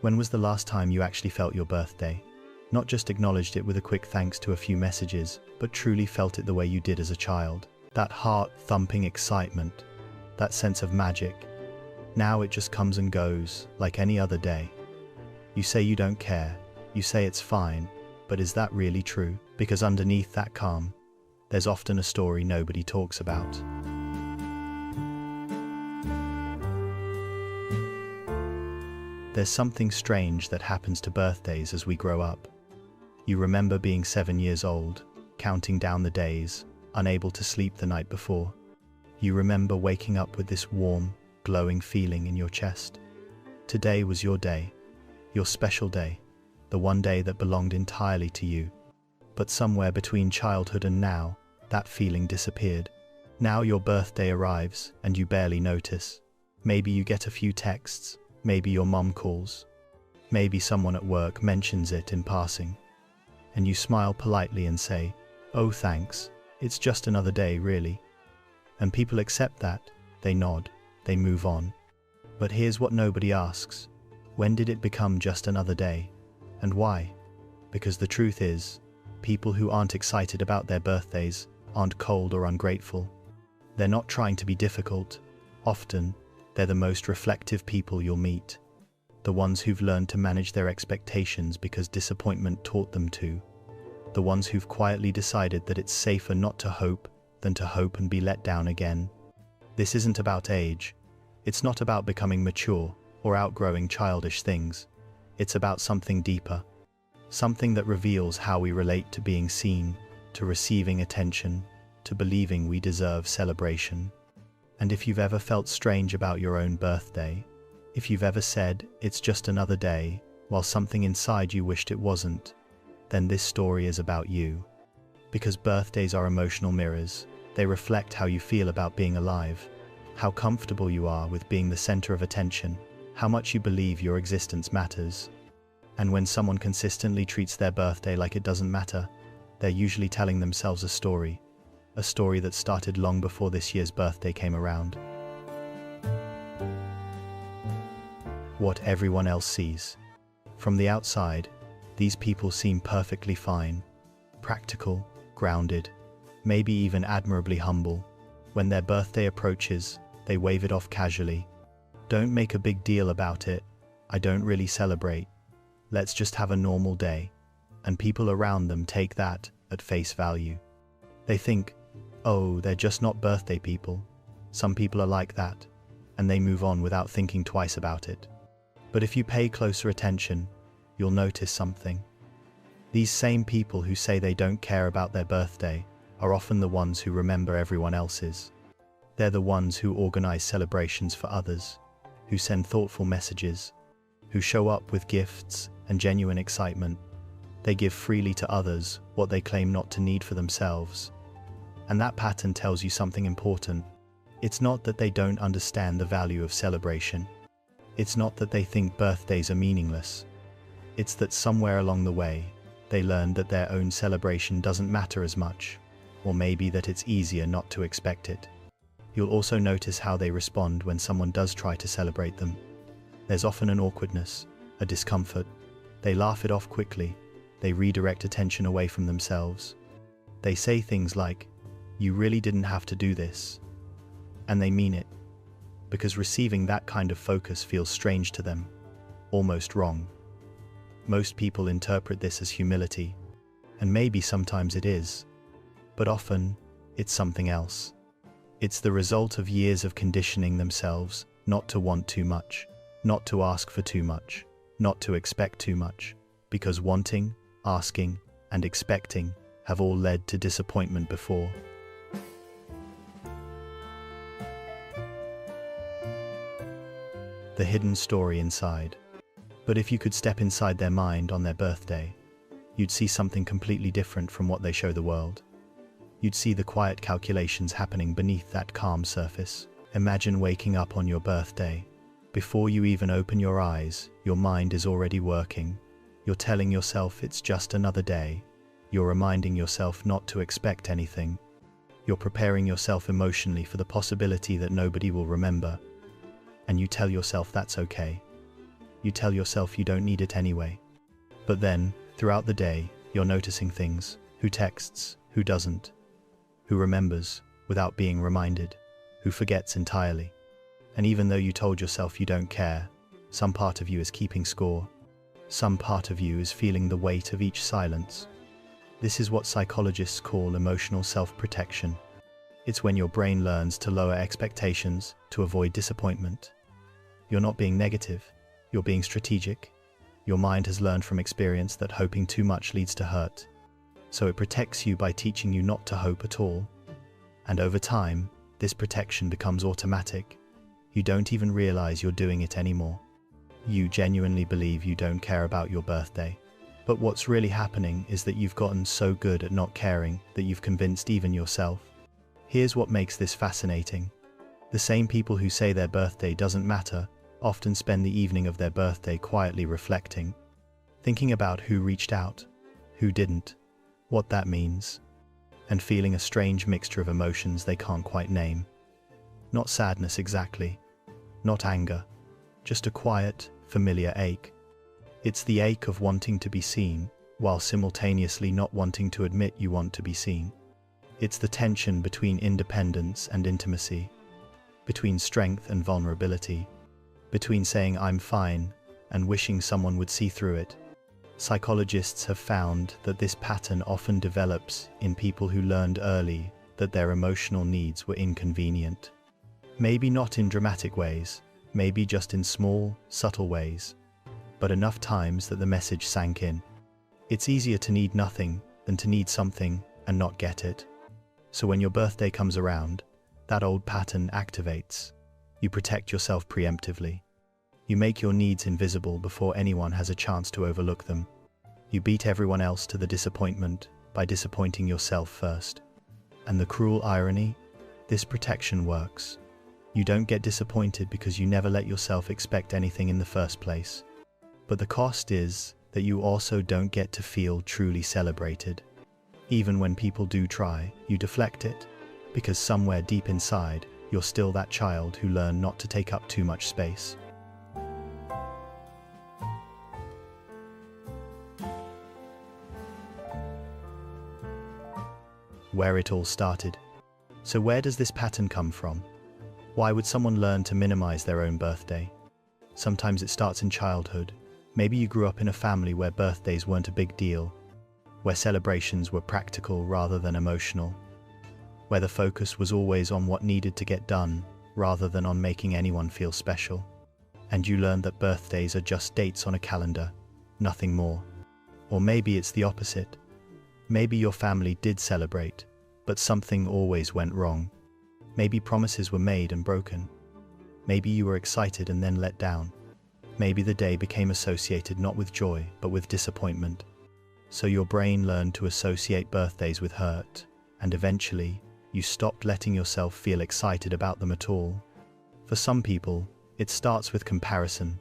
When was the last time you actually felt your birthday? Not just acknowledged it with a quick thanks to a few messages, but truly felt it the way you did as a child. That heart-thumping excitement, that sense of magic. Now it just comes and goes, like any other day. You say you don't care, you say it's fine, but is that really true? Because underneath that calm, there's often a story nobody talks about. There's something strange that happens to birthdays as we grow up. You remember being 7 years old, counting down the days, unable to sleep the night before. You remember waking up with this warm, glowing feeling in your chest. Today was your day, your special day, the one day that belonged entirely to you. But somewhere between childhood and now, that feeling disappeared. Now your birthday arrives and you barely notice. Maybe you get a few texts, maybe your mom calls, maybe someone at work mentions it in passing, and you smile politely and say, "Oh, thanks, it's just another day, really." And people accept that, they nod, they move on. But here's what nobody asks. When did it become just another day? And why? Because the truth is, people who aren't excited about their birthdays aren't cold or ungrateful. They're not trying to be difficult. Often, they're the most reflective people you'll meet. The ones who've learned to manage their expectations because disappointment taught them to. The ones who've quietly decided that it's safer not to hope than to hope and be let down again. This isn't about age. It's not about becoming mature or outgrowing childish things. It's about something deeper. Something that reveals how we relate to being seen, to receiving attention, to believing we deserve celebration. And if you've ever felt strange about your own birthday, if you've ever said, "It's just another day," while something inside you wished it wasn't, then this story is about you. Because birthdays are emotional mirrors. They reflect how you feel about being alive, how comfortable you are with being the center of attention, how much you believe your existence matters. And when someone consistently treats their birthday like it doesn't matter, they're usually telling themselves a story that started long before this year's birthday came around. What everyone else sees. From the outside, these people seem perfectly fine, practical, grounded, maybe even admirably humble. When their birthday approaches, they wave it off casually. "Don't make a big deal about it. I don't really celebrate. Let's just have a normal day." And people around them take that at face value. They think, "Oh, they're just not birthday people. Some people are like that," and they move on without thinking twice about it. But if you pay closer attention, you'll notice something. These same people who say they don't care about their birthday are often the ones who remember everyone else's. They're the ones who organize celebrations for others, who send thoughtful messages, who show up with gifts and genuine excitement. They give freely to others what they claim not to need for themselves. And that pattern tells you something important. It's not that they don't understand the value of celebration. It's not that they think birthdays are meaningless. It's that somewhere along the way, they learned that their own celebration doesn't matter as much, or maybe that it's easier not to expect it. You'll also notice how they respond when someone does try to celebrate them. There's often an awkwardness, a discomfort. They laugh it off quickly. They redirect attention away from themselves. They say things like, "You really didn't have to do this." And they mean it, because receiving that kind of focus feels strange to them, almost wrong. Most people interpret this as humility, and maybe sometimes it is, but often it's something else. It's the result of years of conditioning themselves not to want too much, not to ask for too much, not to expect too much, because wanting, asking, and expecting have all led to disappointment before. The hidden story inside. But if you could step inside their mind on their birthday, you'd see something completely different from what they show the world. You'd see the quiet calculations happening beneath that calm surface. Imagine waking up on your birthday. Before you even open your eyes, your mind is already working. You're telling yourself it's just another day. You're reminding yourself not to expect anything. You're preparing yourself emotionally for the possibility that nobody will remember. And you tell yourself that's okay. You tell yourself you don't need it anyway. But then, throughout the day, you're noticing things. Who texts, who doesn't, who remembers without being reminded, who forgets entirely. And even though you told yourself you don't care, some part of you is keeping score. Some part of you is feeling the weight of each silence. This is what psychologists call emotional self-protection. It's when your brain learns to lower expectations to avoid disappointment. You're not being negative, you're being strategic. Your mind has learned from experience that hoping too much leads to hurt. So it protects you by teaching you not to hope at all. And over time, this protection becomes automatic. You don't even realize you're doing it anymore. You genuinely believe you don't care about your birthday. But what's really happening is that you've gotten so good at not caring that you've convinced even yourself. Here's what makes this fascinating. The same people who say their birthday doesn't matter often spend the evening of their birthday quietly reflecting, thinking about who reached out, who didn't, what that means, and feeling a strange mixture of emotions they can't quite name. Not sadness exactly, not anger, just a quiet, familiar ache. It's the ache of wanting to be seen, while simultaneously not wanting to admit you want to be seen. It's the tension between independence and intimacy, between strength and vulnerability, between saying I'm fine and wishing someone would see through it. Psychologists have found that this pattern often develops in people who learned early that their emotional needs were inconvenient. Maybe not in dramatic ways, maybe just in small, subtle ways, but enough times that the message sank in. It's easier to need nothing than to need something and not get it. So when your birthday comes around, that old pattern activates. You protect yourself preemptively. You make your needs invisible before anyone has a chance to overlook them. You beat everyone else to the disappointment by disappointing yourself first. And the cruel irony? This protection works. You don't get disappointed because you never let yourself expect anything in the first place. But the cost is that you also don't get to feel truly celebrated. Even when people do try, you deflect it, because somewhere deep inside, you're still that child who learned not to take up too much space. Where it all started. So where does this pattern come from? Why would someone learn to minimize their own birthday? Sometimes it starts in childhood. Maybe you grew up in a family where birthdays weren't a big deal, where celebrations were practical rather than emotional, where the focus was always on what needed to get done rather than on making anyone feel special. And you learned that birthdays are just dates on a calendar, nothing more. Or maybe it's the opposite. Maybe your family did celebrate, but something always went wrong. Maybe promises were made and broken. Maybe you were excited and then let down. Maybe the day became associated not with joy, but with disappointment. So your brain learned to associate birthdays with hurt, and eventually, you stopped letting yourself feel excited about them at all. For some people, it starts with comparison.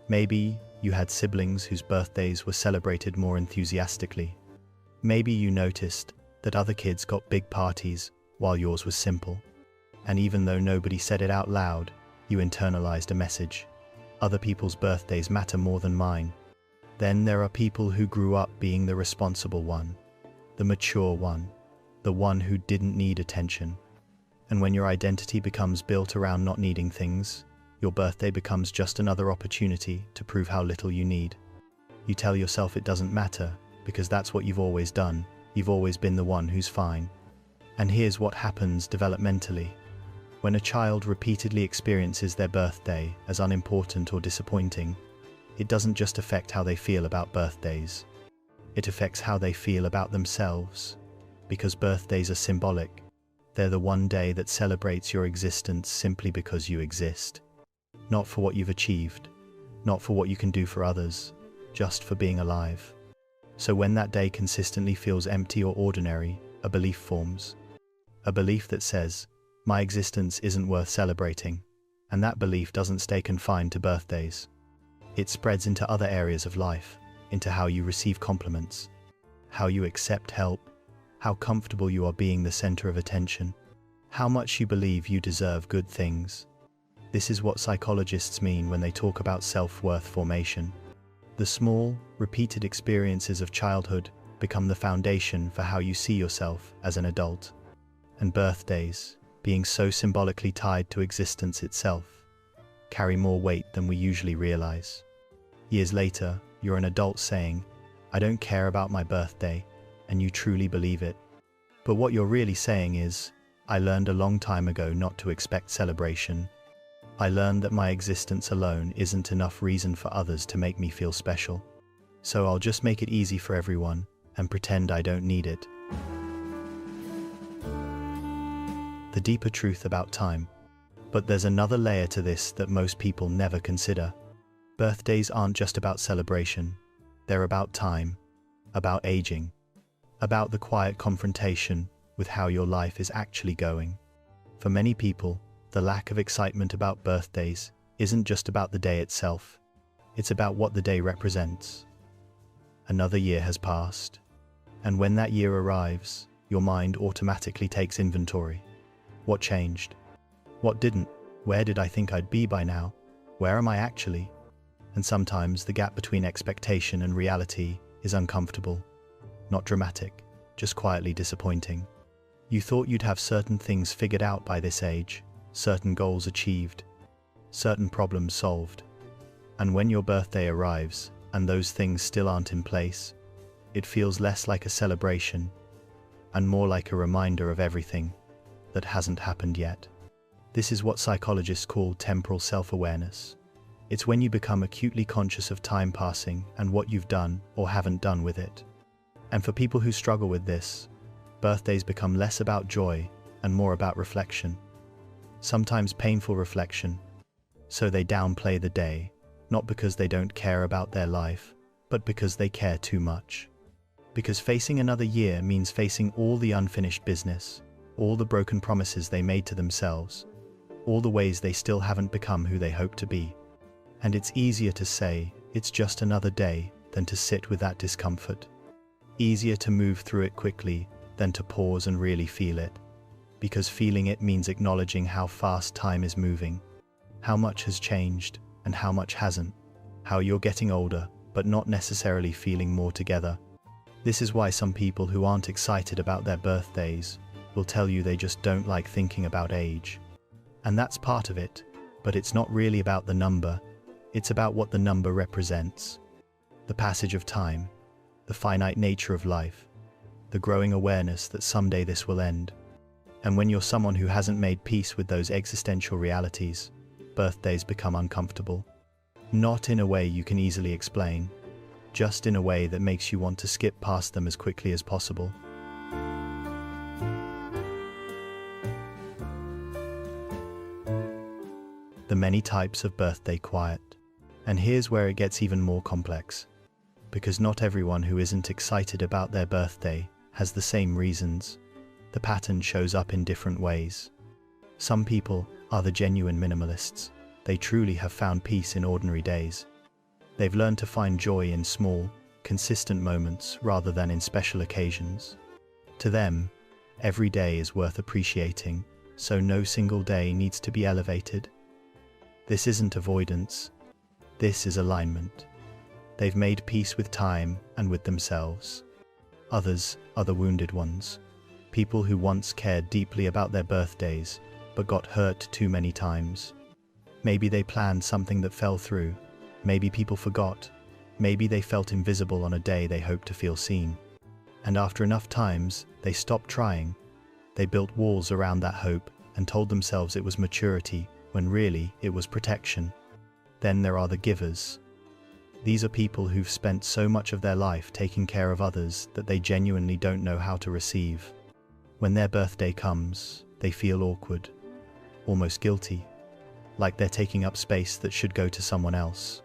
Maybe you had siblings whose birthdays were celebrated more enthusiastically. Maybe you noticed that other kids got big parties while yours was simple. And even though nobody said it out loud, you internalized a message. Other people's birthdays matter more than mine. Then there are people who grew up being the responsible one, the mature one, the one who didn't need attention. And when your identity becomes built around not needing things, your birthday becomes just another opportunity to prove how little you need. You tell yourself it doesn't matter, because that's what you've always done. You've always been the one who's fine. And here's what happens developmentally. When a child repeatedly experiences their birthday as unimportant or disappointing, it doesn't just affect how they feel about birthdays. It affects how they feel about themselves. Because birthdays are symbolic. They're the one day that celebrates your existence simply because you exist. Not for what you've achieved, not for what you can do for others, just for being alive. So when that day consistently feels empty or ordinary, a belief forms. A belief that says, my existence isn't worth celebrating. And that belief doesn't stay confined to birthdays. It spreads into other areas of life, into how you receive compliments, how you accept help, how comfortable you are being the center of attention, how much you believe you deserve good things. This is what psychologists mean when they talk about self-worth formation. The small, repeated experiences of childhood become the foundation for how you see yourself as an adult. And birthdays, being so symbolically tied to existence itself, carry more weight than we usually realize. Years later, you're an adult saying, "I don't care about my birthday," and you truly believe it. But what you're really saying is, "I learned a long time ago not to expect celebration. I learned that my existence alone isn't enough reason for others to make me feel special. So I'll just make it easy for everyone and pretend I don't need it." The deeper truth about time. But there's another layer to this that most people never consider. Birthdays aren't just about celebration. They're about time, about aging, about the quiet confrontation with how your life is actually going. For many people, the lack of excitement about birthdays isn't just about the day itself. It's about what the day represents. Another year has passed, and when that year arrives, your mind automatically takes inventory. What changed? What didn't? Where did I think I'd be by now? Where am I actually? And sometimes the gap between expectation and reality is uncomfortable. Not dramatic, just quietly disappointing. You thought you'd have certain things figured out by this age, certain goals achieved, certain problems solved. And when your birthday arrives, and those things still aren't in place, it feels less like a celebration, and more like a reminder of everything that hasn't happened yet. This is what psychologists call temporal self-awareness. It's when you become acutely conscious of time passing and what you've done or haven't done with it. And for people who struggle with this, birthdays become less about joy and more about reflection. Sometimes painful reflection. So they downplay the day, not because they don't care about their life, but because they care too much. Because facing another year means facing all the unfinished business, all the broken promises they made to themselves, all the ways they still haven't become who they hope to be. And it's easier to say, "It's just another day," than to sit with that discomfort. Easier to move through it quickly than to pause and really feel it. Because feeling it means acknowledging how fast time is moving, how much has changed and how much hasn't, how you're getting older but not necessarily feeling more together. This is why some people who aren't excited about their birthdays will tell you they just don't like thinking about age. And that's part of it, but it's not really about the number. It's about what the number represents. The passage of time, the finite nature of life, the growing awareness that someday this will end. And when you're someone who hasn't made peace with those existential realities, birthdays become uncomfortable. Not in a way you can easily explain, just in a way that makes you want to skip past them as quickly as possible. The many types of birthday quiet. And here's where it gets even more complex. Because not everyone who isn't excited about their birthday has the same reasons. The pattern shows up in different ways. Some people are the genuine minimalists. They truly have found peace in ordinary days. They've learned to find joy in small, consistent moments rather than in special occasions. To them, every day is worth appreciating, so no single day needs to be elevated. This isn't avoidance. This is alignment. They've made peace with time and with themselves. Others are the wounded ones. People who once cared deeply about their birthdays, but got hurt too many times. Maybe they planned something that fell through. Maybe people forgot. Maybe they felt invisible on a day they hoped to feel seen. And after enough times, they stopped trying. They built walls around that hope and told themselves it was maturity, when really it was protection. Then there are the givers. These are people who've spent so much of their life taking care of others that they genuinely don't know how to receive. When their birthday comes, they feel awkward, almost guilty, like they're taking up space that should go to someone else.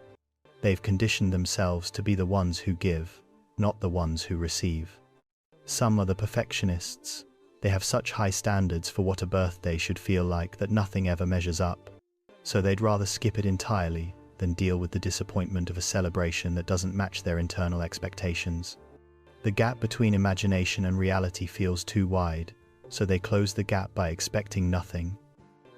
They've conditioned themselves to be the ones who give, not the ones who receive. Some are the perfectionists. They have such high standards for what a birthday should feel like that nothing ever measures up. So they'd rather skip it entirely than deal with the disappointment of a celebration that doesn't match their internal expectations. The gap between imagination and reality feels too wide, so they close the gap by expecting nothing.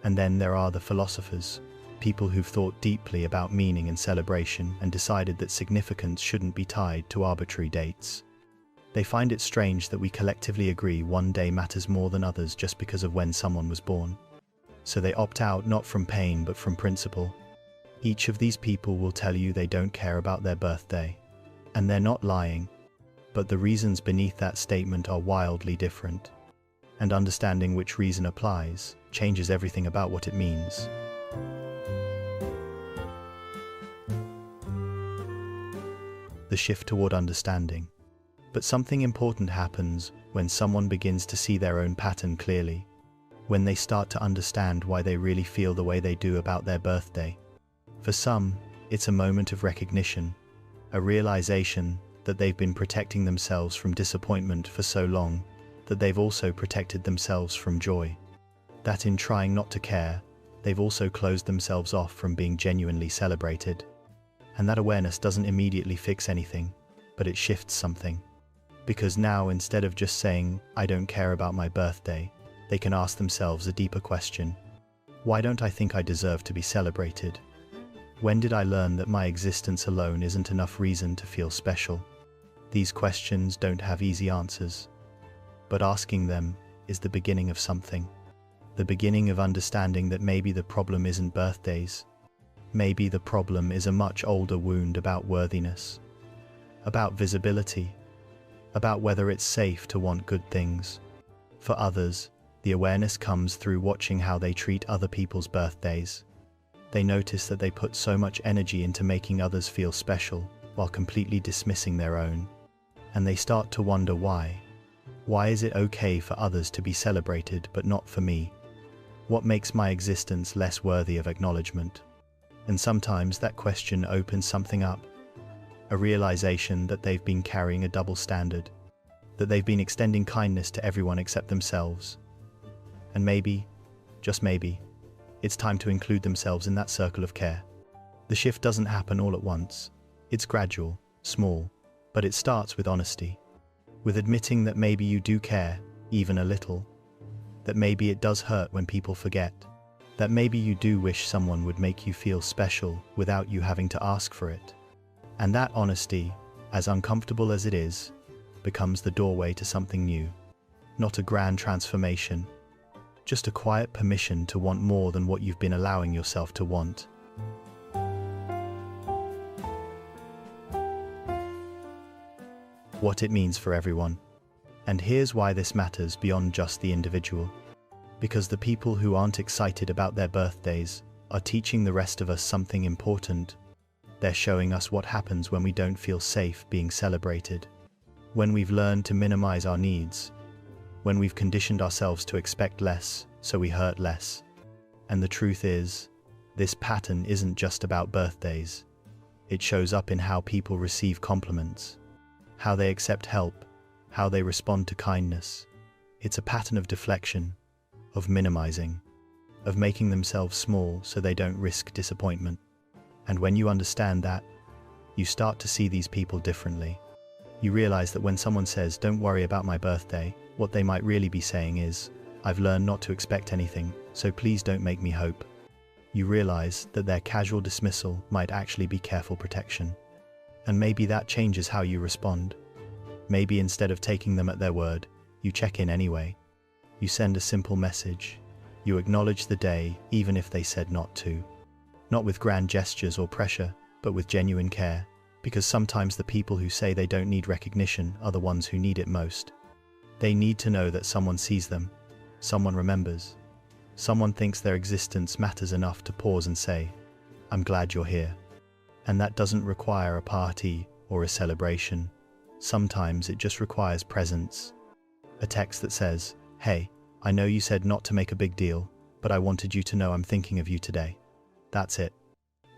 And then there are the philosophers, People who've thought deeply about meaning and celebration and decided that significance shouldn't be tied to arbitrary dates. They find it strange that we collectively agree one day matters more than others just because of when someone was born. So they opt out not from pain but from principle. Each of these people will tell you they don't care about their birthday. And they're not lying. But the reasons beneath that statement are wildly different. And understanding which reason applies changes everything about what it means. The shift toward understanding. But something important happens when someone begins to see their own pattern clearly, when they start to understand why they really feel the way they do about their birthday. For some, it's a moment of recognition, a realization that they've been protecting themselves from disappointment for so long that they've also protected themselves from joy. That in trying not to care, they've also closed themselves off from being genuinely celebrated. And that awareness doesn't immediately fix anything, but it shifts something. Because now, instead of just saying, "I don't care about my birthday," they can ask themselves a deeper question. Why don't I think I deserve to be celebrated? When did I learn that my existence alone isn't enough reason to feel special? These questions don't have easy answers, but asking them is the beginning of something. The beginning of understanding that maybe the problem isn't birthdays. Maybe the problem is a much older wound about worthiness, about visibility, about whether it's safe to want good things. For others, the awareness comes through watching how they treat other people's birthdays. They notice that they put so much energy into making others feel special while completely dismissing their own. And they start to wonder why. Why is it okay for others to be celebrated but not for me? What makes my existence less worthy of acknowledgement? And sometimes that question opens something up. A realization that they've been carrying a double standard, that they've been extending kindness to everyone except themselves. And maybe, just maybe, it's time to include themselves in that circle of care. The shift doesn't happen all at once. It's gradual, small, but it starts with honesty. With admitting that maybe you do care, even a little. That maybe it does hurt when people forget. That maybe you do wish someone would make you feel special without you having to ask for it. And that honesty, as uncomfortable as it is, becomes the doorway to something new. Not a grand transformation, just a quiet permission to want more than what you've been allowing yourself to want. What it means for everyone. And here's why this matters beyond just the individual. Because the people who aren't excited about their birthdays are teaching the rest of us something important. They're showing us what happens when we don't feel safe being celebrated. When we've learned to minimize our needs. When we've conditioned ourselves to expect less, so we hurt less. And the truth is, this pattern isn't just about birthdays. It shows up in how people receive compliments, how they accept help, how they respond to kindness. It's a pattern of deflection, of minimizing, of making themselves small so they don't risk disappointment. And when you understand that, you start to see these people differently. You realize that when someone says, "Don't worry about my birthday," what they might really be saying is, "I've learned not to expect anything, so please don't make me hope." You realize that their casual dismissal might actually be careful protection. And maybe that changes how you respond. Maybe instead of taking them at their word, you check in anyway. You send a simple message. You acknowledge the day, even if they said not to. Not with grand gestures or pressure, but with genuine care. Because sometimes the people who say they don't need recognition are the ones who need it most. They need to know that someone sees them, someone remembers, someone thinks their existence matters enough to pause and say, "I'm glad you're here." And that doesn't require a party or a celebration. Sometimes it just requires presence. A text that says, "Hey, I know you said not to make a big deal, but I wanted you to know I'm thinking of you today." That's it.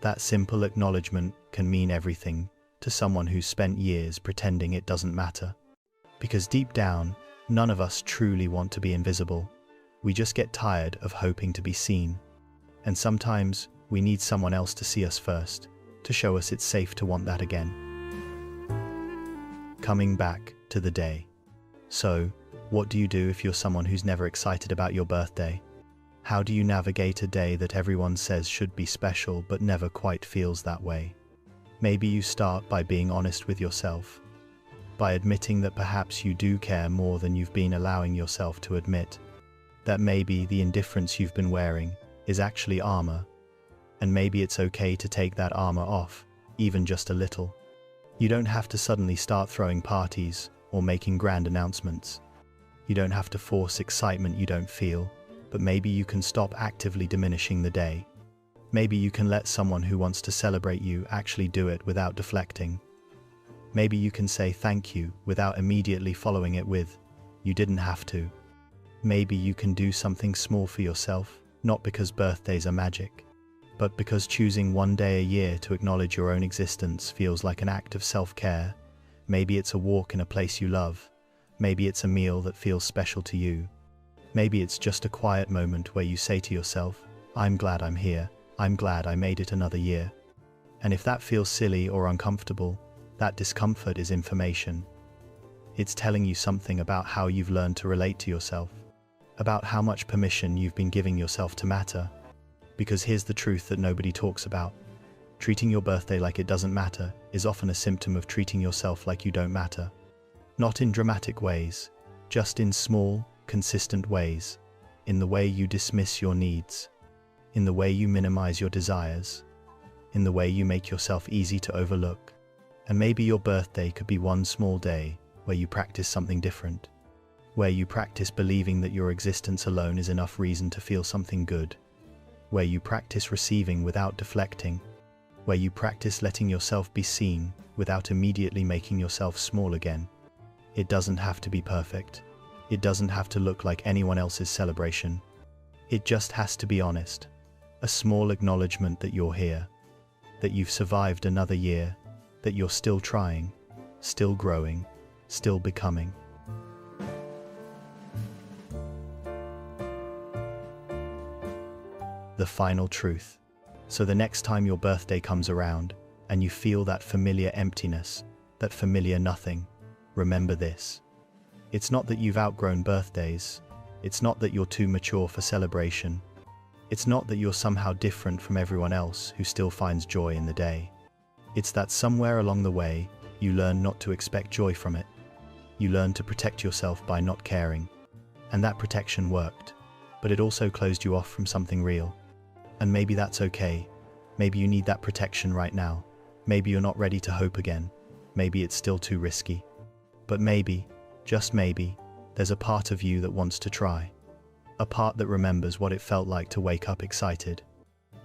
That simple acknowledgement can mean everything to someone who's spent years pretending it doesn't matter. Because deep down, none of us truly want to be invisible. We just get tired of hoping to be seen. And sometimes we need someone else to see us first, to show us it's safe to want that again. Coming back to the day. So, what do you do if you're someone who's never excited about your birthday? How do you navigate a day that everyone says should be special but never quite feels that way? Maybe you start by being honest with yourself, by admitting that perhaps you do care more than you've been allowing yourself to admit, that maybe the indifference you've been wearing is actually armor, and maybe it's okay to take that armor off, even just a little. You don't have to suddenly start throwing parties or making grand announcements. You don't have to force excitement you don't feel, but maybe you can stop actively diminishing the day. Maybe you can let someone who wants to celebrate you actually do it without deflecting. Maybe you can say thank you without immediately following it with, you didn't have to. Maybe you can do something small for yourself, not because birthdays are magic, but because choosing one day a year to acknowledge your own existence feels like an act of self-care. Maybe it's a walk in a place you love. Maybe it's a meal that feels special to you. Maybe it's just a quiet moment where you say to yourself, I'm glad I'm here. I'm glad I made it another year. And if that feels silly or uncomfortable, that discomfort is information. It's telling you something about how you've learned to relate to yourself, about how much permission you've been giving yourself to matter. Because here's the truth that nobody talks about. Treating your birthday like it doesn't matter is often a symptom of treating yourself like you don't matter. Not in dramatic ways, just in small, consistent ways, in the way you dismiss your needs, in the way you minimize your desires, in the way you make yourself easy to overlook. And maybe your birthday could be one small day where you practice something different, where you practice believing that your existence alone is enough reason to feel something good, where you practice receiving without deflecting, where you practice letting yourself be seen without immediately making yourself small again. It doesn't have to be perfect. It doesn't have to look like anyone else's celebration. It just has to be honest. A small acknowledgement that you're here, that you've survived another year, that you're still trying, still growing, still becoming. The final truth. So the next time your birthday comes around and you feel that familiar emptiness, that familiar nothing, remember this. It's not that you've outgrown birthdays. It's not that you're too mature for celebration. It's not that you're somehow different from everyone else who still finds joy in the day. It's that somewhere along the way, you learn not to expect joy from it. You learn to protect yourself by not caring. And that protection worked, but it also closed you off from something real. And maybe that's okay. Maybe you need that protection right now. Maybe you're not ready to hope again. Maybe it's still too risky. But maybe, just maybe, there's a part of you that wants to try. A part that remembers what it felt like to wake up excited.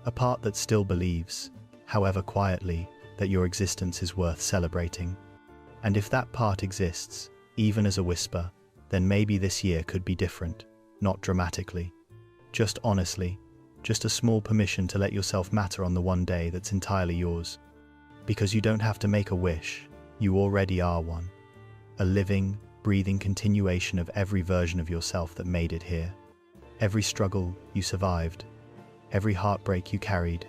A part that still believes, however quietly, that your existence is worth celebrating. And if that part exists, even as a whisper, then maybe this year could be different, not dramatically. Just honestly, just a small permission to let yourself matter on the one day that's entirely yours. Because you don't have to make a wish, you already are one. A living, breathing continuation of every version of yourself that made it here. Every struggle you survived, every heartbreak you carried,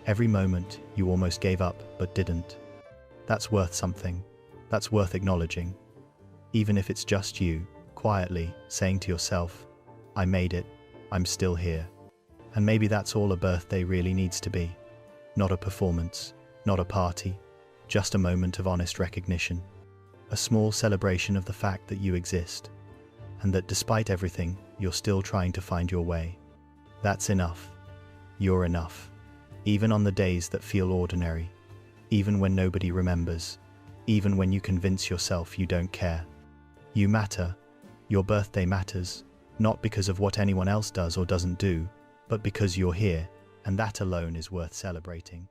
every moment you almost gave up but didn't. That's worth something. That's worth acknowledging. Even if it's just you, quietly saying to yourself, I made it, I'm still here. And maybe that's all a birthday really needs to be. Not a performance, not a party, just a moment of honest recognition. A small celebration of the fact that you exist, and that despite everything, you're still trying to find your way. That's enough. You're enough. Even on the days that feel ordinary, even when nobody remembers, even when you convince yourself you don't care. You matter. Your birthday matters, not because of what anyone else does or doesn't do, but because you're here, and that alone is worth celebrating.